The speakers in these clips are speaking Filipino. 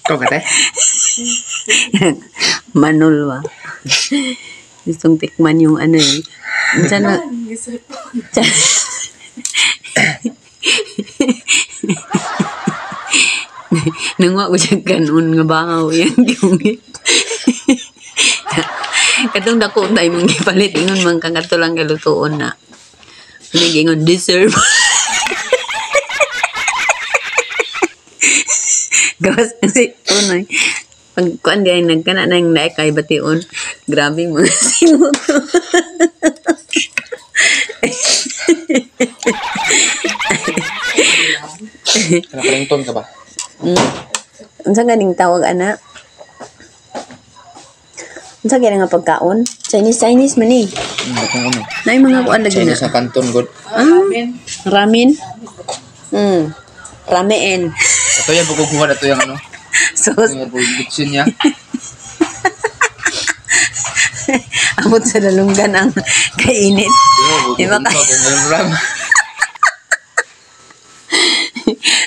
Ikaw ka, te? Manulwa. Gustong tikman yung ano eh. Diyan na... Nangwa ko siya ganun nga bangaw yan gimit. Katong dako tayo mong gipalit ingon man kang katulang kalutuon na. Gingon deserve. Gawas kasi unay. Pag kuan di ay nagkana na yung naik kay bation. Grabe mga simot. Nakarington ka ba? Unsa ganing tawag ana? Unsa gani nga pagkaon? Chinese man eh. Bakong ano? Nay mga kuan lagi na. Chinese na canton, good. Ramen. Ramen. Ito yan, pagkukuha na ito yung ano. Sauce. Yung bitsin niya. Amot sa lalunggan ang kainit. Di ba kaya?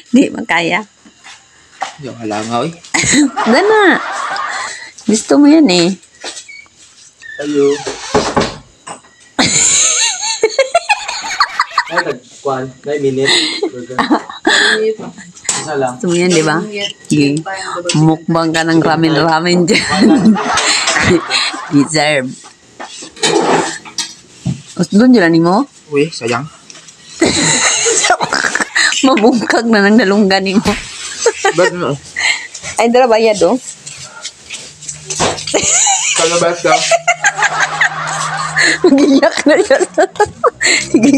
Di makaya. Yung halangaw eh. Gana. Gusto mo yan eh. Ayo. Ay, nagkuhan. 9 minutes. Isa lang. Gusto mo yan, di ba? Mukbang ka ng ramen dyan. Deserve. Doon dyan ni mo? Uy, sayang. Mabungkag na ng dalunggan ni mo. Ba't mo? Ay, dala bayad oh. Kalabas ka. Magiyak na yan. Sige.